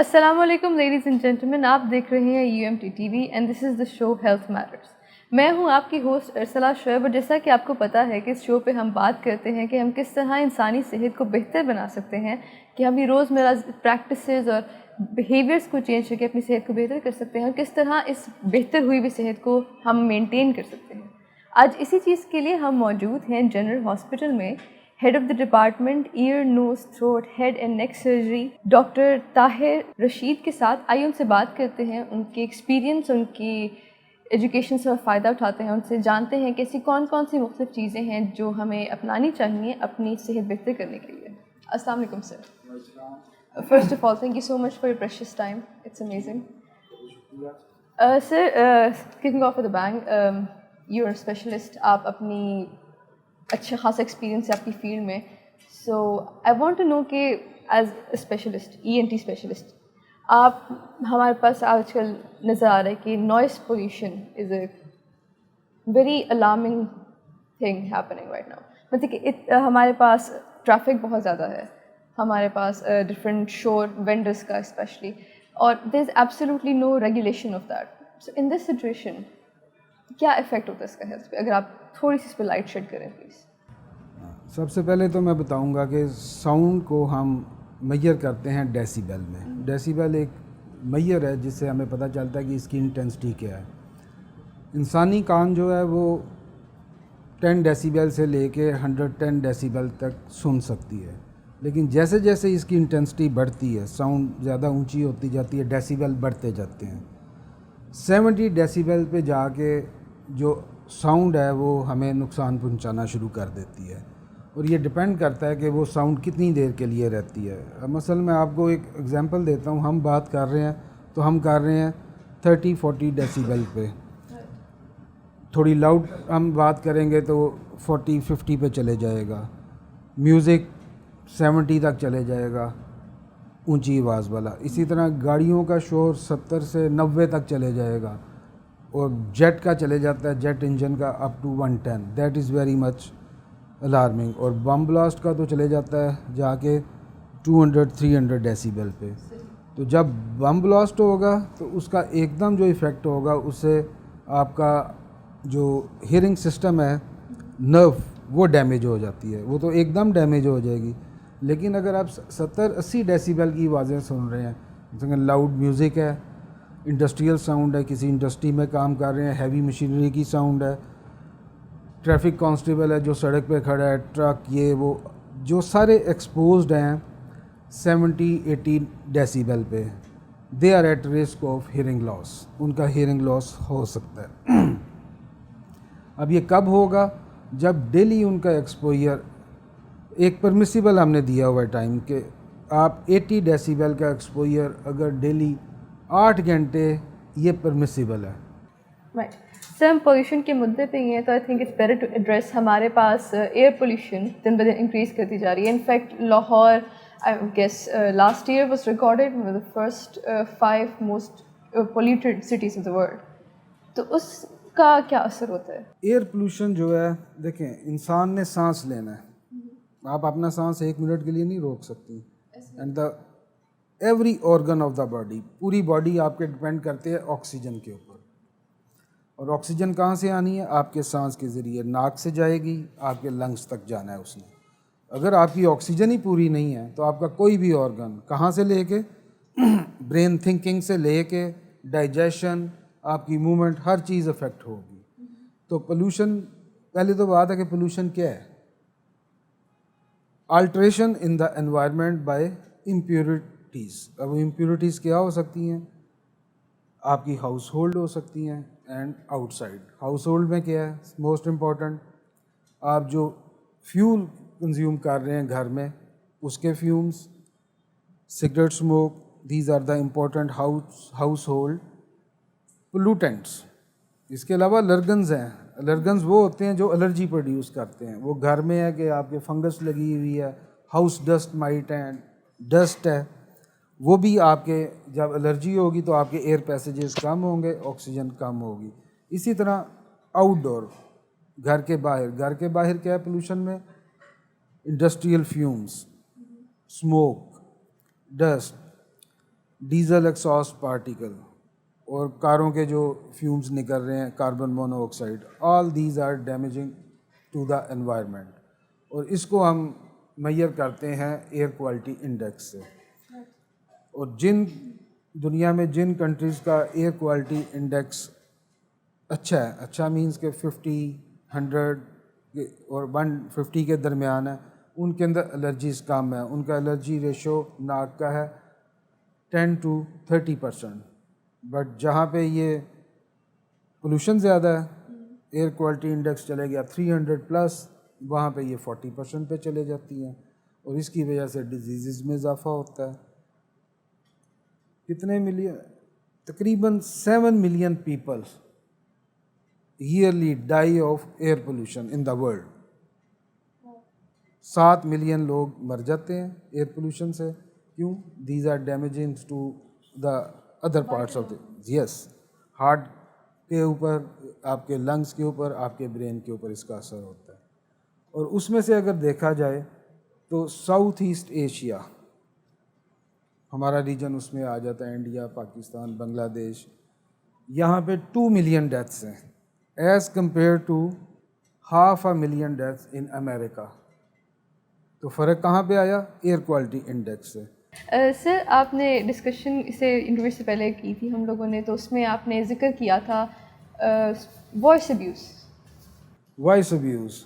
السلام علیکم ladies and gentleman, آپ دیکھ رہے ہیں UMT TV and this is the show health matters. میں ہوں آپ کی ہوسٹ ارسلہ شعیب، اور جیسا کہ آپ کو پتہ ہے کہ اس شو پہ ہم بات کرتے ہیں کہ ہم کس طرح انسانی صحت کو بہتر بنا سکتے ہیں، کہ ہم یہ روزمرہ پریکٹسز اور بیہیویئرس کو چینج کر کے اپنی صحت کو بہتر کر سکتے ہیں، اور کس طرح اس بہتر ہوئی ہوئی صحت کو ہم مینٹین کر سکتے ہیں۔ آج اسی چیز کے لیے ہم موجود ہیں جنرل ہاسپٹل میں۔ Head of the department ear nose throat head and neck surgery doctor Tahir Rashid کے ساتھ آئیے ان سے بات کرتے ہیں، ان کے ایکسپیرینس، ان کی ایجوکیشن سے فائدہ اٹھاتے ہیں، ان سے جانتے ہیں کہ ایسی کون کون سی مختلف چیزیں ہیں جو ہمیں اپنانی چاہیے اپنی صحت بہتر کرنے کے لیے۔ السلام علیکم sir. First of all thank you so much for your precious time, it's amazing. Sir, cooking of the being, you are specialist, آپ اپنی اچھا خاصا ایکسپیرینس ہے آپ کی فیلڈ میں، سو آئی وانٹ ٹو نو کہ ایز اسپیشلسٹ ENT اسپیشلسٹ آپ، ہمارے پاس آج کل نظر آ رہا ہے کہ noise pollution is a very alarming thing happening right now. مطلب کہ ہمارے پاس ٹریفک بہت زیادہ ہے، ہمارے پاس ڈفرینٹ شور وینڈرس کا اسپیشلی، اور there is absolutely no regulation of that. So in this situation کیا افیکٹ ہوتا ہے اس کا ہیلتھ پہ؟ اگر آپ تھوڑی سی اس پہ لائٹ شیڈ کریں پلیز۔ سب سے پہلے تو میں بتاؤں گا کہ ساؤنڈ کو ہم میئر کرتے ہیں ڈیسیبل میں۔ ڈیسیبل ایک میئر ہے جس سے ہمیں پتہ چلتا ہے کہ اس کی انٹینسٹی کیا ہے۔ انسانی کان جو ہے وہ 10 ڈیسیبل سے لے کے 110 ڈیسیبل تک سن سکتی ہے، لیکن جیسے جیسے اس کی انٹینسٹی بڑھتی ہے، ساؤنڈ زیادہ اونچی ہوتی جاتی ہے، ڈیسیبل بڑھتے جاتے ہیں۔ 70 ڈیسیبل پہ جا کے جو ساؤنڈ ہے وہ ہمیں نقصان پہنچانا شروع کر دیتی ہے، اور یہ ڈپینڈ کرتا ہے کہ وہ ساؤنڈ کتنی دیر کے لیے رہتی ہے۔ مثلا میں آپ کو ایک ایگزامپل دیتا ہوں، ہم بات کر رہے ہیں تو ہم کر رہے ہیں 30-40 ڈیسیبل پہ، تھوڑی لاؤڈ ہم بات کریں گے تو 40-50 پہ چلے جائے گا، میوزک 70 تک چلے جائے گا اونچی آواز والا، اسی طرح گاڑیوں کا شور 70 سے 90 تک چلے جائے گا، اور جیٹ کا چلے جاتا ہے، جیٹ انجن کا up to 110، that is very much alarming, اور بم بلاسٹ کا تو چلے جاتا ہے جا کے 200-300 ڈیسیبل پہ۔ تو جب بم بلاسٹ ہوگا تو اس کا ایک دم جو ایفیکٹ ہوگا اس سے آپ کا جو ہیئرنگ سسٹم ہے، نرو، وہ ڈیمیج ہو جاتی ہے، وہ تو ایک دم ڈیمیج ہو جائے گی۔ لیکن اگر آپ 70-80 ڈیسیبل کی آوازیں سن رہے ہیں، جیسے لاؤڈ میوزک ہے، انڈسٹریل ساؤنڈ ہے، کسی انڈسٹری میں کام کر رہے ہیں، ہیوی مشینری کی ساؤنڈ ہے، ٹریفک کانسٹیبل ہے جو سڑک پہ کھڑا ہے، ٹرک، یہ وہ جو سارے ایکسپوزڈ ہیں 70-80 ڈیسیبل پہ، they are at risk of hearing loss, ان کا ہیئرنگ لاس ہو سکتا ہے۔ اب یہ کب ہوگا؟ جب ڈیلی ان کا ایکسپوئر، ایک پرمیسیبل ہم نے دیا ہوا ہے ٹائم کہ آپ 80 ڈیسیبل کا ایکسپوئر اگر ڈیلی 8 گھنٹے، یہ پرمیسیبل ہے۔ رائٹ سر، ہم پولیوشن کے مدعے پہ ہی ہیں تو I think it's better to address ہمارے پاس ایئر پولیوشن دن بدن انکریز کرتی جا رہی ہے۔ In fact Lahore I guess last year was recorded with the first 5 most polluted cities of the world, تو اس کا کیا اثر ہوتا ہے؟ ایئر پولوشن جو ہے، دیکھیں انسان نے سانس لینا ہے، آپ اپنا سانس 1 منٹ کے لیے نہیں روک سکتی، and the every organ of the body, پوری باڈی آپ کے ڈپینڈ کرتے ہیں آکسیجن کے اوپر، اور آکسیجن کہاں سے آنی ہے؟ آپ کے سانس کے ذریعے، ناک سے جائے گی، آپ کے لنگس تک جانا ہے اس نے۔ اگر آپ کی آکسیجن ہی پوری نہیں ہے تو آپ کا کوئی بھی آرگن، کہاں سے لے کے برین تھنکنگ سے لے کے ڈائجیشن، آپ کی موومنٹ، ہر چیز افیکٹ ہوگی۔ تو پولوشن، پہلے تو بات ہے کہ پولوشن کیا ہے؟ Alteration in the environment by impurities. اب امپیورٹیز کیا ہو سکتی ہیں؟ آپ کی ہاؤس ہولڈ ہو سکتی ہیں and out side. House hold میں کیا ہے موسٹ امپورٹنٹ؟ آپ جو فیول کنزیوم کر رہے ہیں گھر میں، اس کے fumes, cigarette smoke, these are the important household pollutants. اس کے علاوہ الرجنز ہیں۔ الرجنز وہ ہوتے ہیں جو الرجی پروڈیوس کرتے ہیں، وہ گھر میں ہے کہ آپ کے فنگس لگی ہوئی ہے، ہاؤس ڈسٹ مائٹ ہے، ڈسٹ ہے، وہ بھی آپ کے جب الرجی ہوگی تو آپ کے ایئر پیسیجز کم ہوں گے، آکسیجن کم ہوگی۔ اسی طرح آؤٹ ڈور، گھر کے باہر، گھر کے باہر کیا ہے پولوشن میں؟ Industrial fumes, smoke, dust, diesel exhaust particle اور کاروں کے جو فیومز نکل رہے ہیں carbon monoxide, all these are damaging to the environment, اور اس کو ہم میئر کرتے ہیں ایئر کوالٹی انڈیکس سے. اور دنیا میں جن کنٹریز کا ایئر کوالٹی انڈیکس اچھا ہے, اچھا مینس کہ 50, 100 اور 150 کے درمیان ہے, ان کے اندر الرجیز کم ہیں. ان کا الرجی ریشو ناک کا ہے 10 to 30%. بٹ جہاں پہ یہ پولوشن زیادہ ہے, ایئر کوالٹی انڈیکس چلے گیا 300+, وہاں پہ یہ 40% پہ چلے جاتی ہیں, اور اس کی وجہ سے ڈیزیزز میں اضافہ ہوتا ہے. کتنے ملین, تقریباً 7 million people yearly die of air pollution in the world. 7 million لوگ مر جاتے ہیں ایئر پولوشن سے. کیوں؟ These are damaging to the other parts of the, yes, heart کے اوپر, آپ کے لنگس کے اوپر, آپ کے برین کے اوپر اس کا اثر ہوتا ہے. اور اس میں سے اگر دیکھا جائے تو ساؤتھ ایسٹ ایشیا ہمارا ریجن اس میں آ جاتا ہے, انڈیا, پاکستان, بنگلہ دیش. یہاں پہ 2 ملین ڈیتھس ہیں ایز کمپیئر ٹو 500,000 ڈیتھس ان امریکہ. تو فرق کہاں پہ آیا؟ ایئر کوالٹی انڈیکس سے. سر آپ نے ڈسکشن اسے انٹرویو سے پہلے کی تھی ہم لوگوں نے, تو اس میں آپ نے ذکر کیا تھا voice abuse. Voice abuse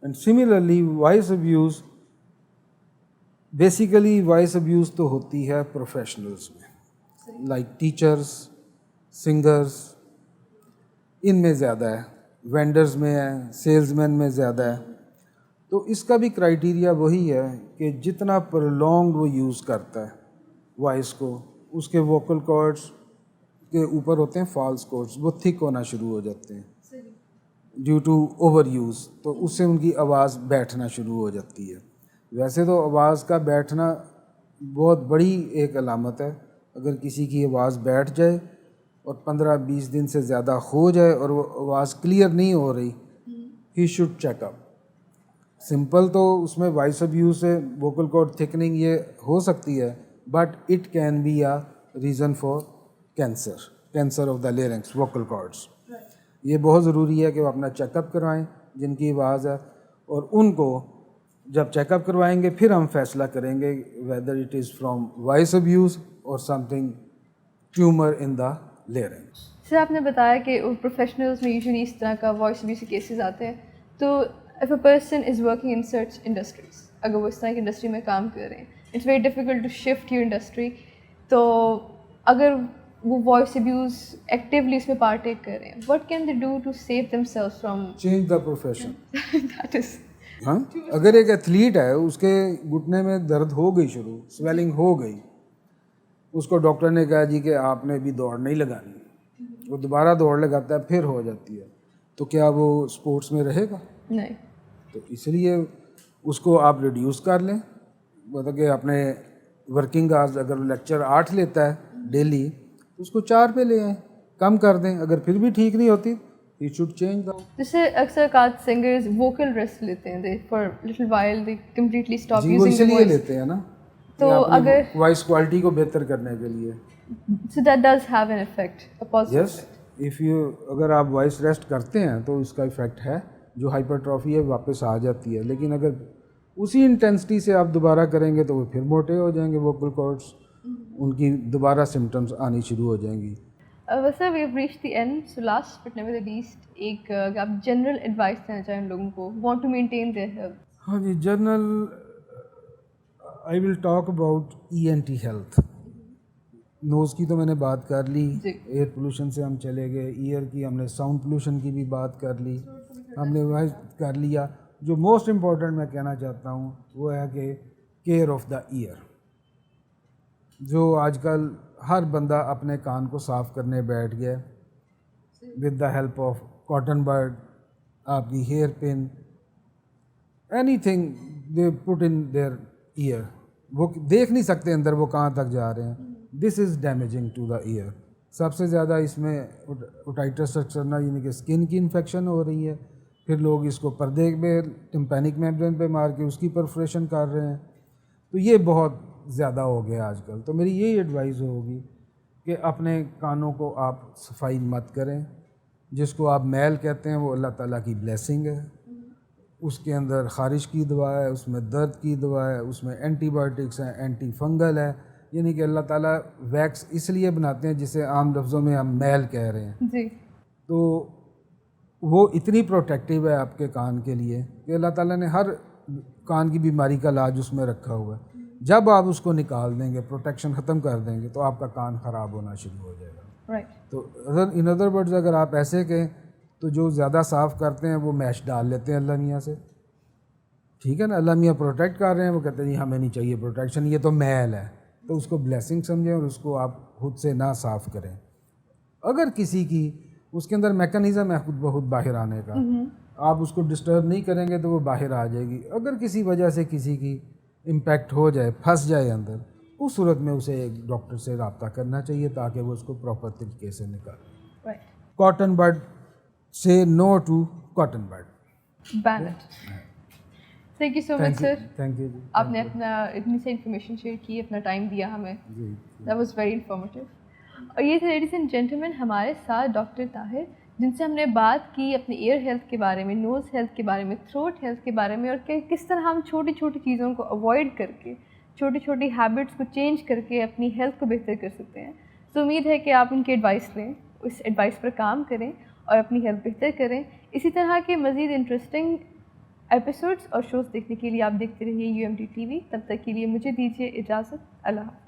and similarly voice abuse, basically voice abuse تو ہوتی ہے پروفیشنلز میں, لائک ٹیچرز, سنگرز, ان میں زیادہ ہے, وینڈرز میں ہے, سیلز مین میں زیادہ ہے. تو اس کا بھی کرائیٹیریا وہی ہے کہ جتنا پرولونگڈ وہ یوز کرتا ہے وائس کو, اس کے ووکل کارڈز کے اوپر ہوتے ہیں فالس کارڈز, وہ تھک ہونا شروع ہو جاتے ہیں ڈیو ٹو اوور یوز, تو اس سے ان کی آواز بیٹھنا شروع ہو جاتی ہے. ویسے تو آواز کا بیٹھنا بہت بڑی ایک علامت ہے. اگر کسی کی آواز بیٹھ جائے اور 15-20 دن سے زیادہ ہو جائے اور وہ آواز کلیئر نہیں ہو رہی, he should check up. Simple تو اس میں وائس ابیوز سے ووکل کارڈ تھکننگ یہ ہو سکتی ہے, but it can be a reason for cancer of the larynx, vocal cords. یہ بہت ضروری ہے کہ وہ اپنا چیک اپ کروائیں جن کی آواز ہے, اور ان کو جب چیک اپ کروائیں گے پھر ہم فیصلہ کریں گے whether it is from voice abuse اور سم تھنگ ٹیومر ان دا لیرنگس. سر آپ نے بتایا کہ پروفیشنلز میں یوزلی اس طرح کا وائس ابیوز کے کیسز آتے ہیں. تو if a person is working in such industries, اگر وہ اس طرح کی انڈسٹری میں کام کر رہے ہیں, it's very difficult to shift your industry. تو اگر وہ وائس ابیوز ایکٹیولی اس میں پارٹیک کر رہے ہیں, what can they do to save themselves from change the profession. that is ہاں, اگر ایک ایتھلیٹ ہے, اس کے گھٹنے میں درد ہو گئی شروع, سویلنگ ہو گئی, اس کو ڈاکٹر نے کہا جی کہ آپ نے بھی دوڑ نہیں لگانی, وہ دوبارہ دوڑ لگاتا ہے, پھر ہو جاتی ہے, تو کیا وہ اسپورٹس میں رہے گا؟ نہیں. تو اس لیے اس کو آپ ریڈیوس کر لیں, مطلب کہ اپنے ورکنگ آورز, اگر لیکچر 8 لیتا ہے ڈیلی, تو اس کو 4 پہ لے آئیں, کم کر دیں. اگر پھر بھی ٹھیک نہیں ہوتی, ہی شوڈ چینج دا. جیسے اکثر اوقات سنگرز ووکل ریسٹ لیتے ہیں, they for little while they completely stop جی, وہ یوزنگ اس دی لیے وائس. لیتے ہیں نا, تو اگر وائس کوالٹی کو بہتر کرنے کے لیے. so that does have an effect, a positive yes, if you, اگر آپ وائس ریسٹ کرتے ہیں تو اس کا افیکٹ ہے, جو ہائپرٹرافی ہے واپس آ جاتی ہے. لیکن اگر اسی انٹینسٹی سے آپ دوبارہ کریں گے تو وہ پھر موٹے ہو جائیں گے ووکل کارڈس, ان کی دوبارہ سمٹمس آنی شروع ہو جائیں گی. Sir we have reach the end, so last but never the least, ایک آپ جنرل ایڈوائس دینا چاہیں ان لوگوں کو want to maintain their health. ہاں جی, general I will talk about ENT health. Nose کی تو میں نے بات کر لی, ایئر پولوشن سے ہم چلے گئے, ایئر کی ہم نے ساؤنڈ پولوشن کی بھی بات کر لی, ہم نے وہ کر لیا. جو موسٹ امپورٹنٹ میں کہنا چاہتا ہوں وہ ہے کہ کیئر آف دا ایئر. جو آج کل ہر بندہ اپنے کان کو صاف کرنے بیٹھ گیا with the help of cotton bud, آپ کی hairpin, anything they put in their ear. وہ دیکھ نہیں سکتے اندر وہ کہاں تک جا رہے ہیں. دس از ڈیمیجنگ ٹو دا ایئر. سب سے زیادہ اس میں اوٹائٹس ایکسٹرنا یعنی کہ اسکن کی انفیکشن ہو رہی ہے. پھر لوگ اس کو پردے پہ ٹمپینک میمبرین پہ مار کے اس کی پرفوریشن کر رہے ہیں. تو یہ بہت زیادہ ہو گیا آج کل. تو میری یہی ایڈوائز ہوگی کہ اپنے کانوں کو آپ صفائی مت کریں. جس کو آپ میل کہتے ہیں وہ اللہ تعالیٰ کی بلیسنگ ہے. اس کے اندر خارش کی دوا ہے, اس میں درد کی دوا ہے, اس میں اینٹی بایوٹکس ہیں, اینٹی فنگل ہے. یعنی کہ اللہ تعالیٰ ویکس اس لیے بناتے ہیں جسے عام لفظوں میں ہم میل کہہ رہے ہیں. جی. تو وہ اتنی پروٹیکٹیو ہے آپ کے کان کے لیے کہ اللہ تعالیٰ نے ہر کان کی بیماری کا علاج اس میں رکھا ہوا ہے. جب آپ اس کو نکال دیں گے, پروٹیکشن ختم کر دیں گے, تو آپ کا کان خراب ہونا شروع ہو جائے گا. رائٹ. تو ان ادر ورڈز اگر آپ ایسے کہیں تو جو زیادہ صاف کرتے ہیں وہ میش ڈال لیتے ہیں اللہ میاں سے. ٹھیک ہے نا, اللہ میاں پروٹیکٹ کر رہے ہیں, وہ کہتے ہیں جی ہمیں نہیں چاہیے پروٹیکشن, یہ تو میل ہے. تو اس کو بلیسنگ سمجھیں اور اس کو آپ خود سے نہ صاف کریں. اگر کسی کی اس کے اندر میکانزم ہے خود بخود باہر آنے کا, آپ اس کو ڈسٹرب نہیں کریں گے تو وہ باہر آ جائے گی. اگر کسی وجہ سے کسی کی امپیکٹ ہو جائے, پھنس جائے اندر, اس صورت میں اسے ایک ڈاکٹر سے رابطہ کرنا چاہیے تاکہ وہ اس کو پراپر طریقے سے نکالے. کاٹن بڈ سے no to cotton bud. Ban it. Thank you so much sir. Thank you. آپ نے اپنا اتنی سی انفارمیشن شیئر کی, اپنا ٹائم دیا ہمیں. That was very informative. اور یہ تھے لیڈیز اینڈ جینٹلمین ہمارے ساتھ ڈاکٹر طاہر, جن سے ہم نے بات کی اپنی ایئر ہیلتھ کے بارے میں, نوز ہیلتھ کے بارے میں, تھروٹ ہیلتھ کے بارے میں, اور کہ کس طرح ہم چھوٹی چھوٹی چیزوں کو اوائڈ کر کے, چھوٹی چھوٹی ہیبٹس کو چینج کر کے اپنی ہیلتھ کو بہتر کر سکتے ہیں. تو امید ہے کہ آپ ان کی ایڈوائس لیں, اس ایڈوائس پر کام کریں اور اپنی ہیلتھ بہتر کریں. اسی طرح کے مزید انٹرسٹنگ ایپیسوڈس اور شوز دیکھنے کے لیے آپ دیکھتے رہیے UMT TV. تب تک کے لیے مجھے دیجیے اجازت. اللہ حافظ.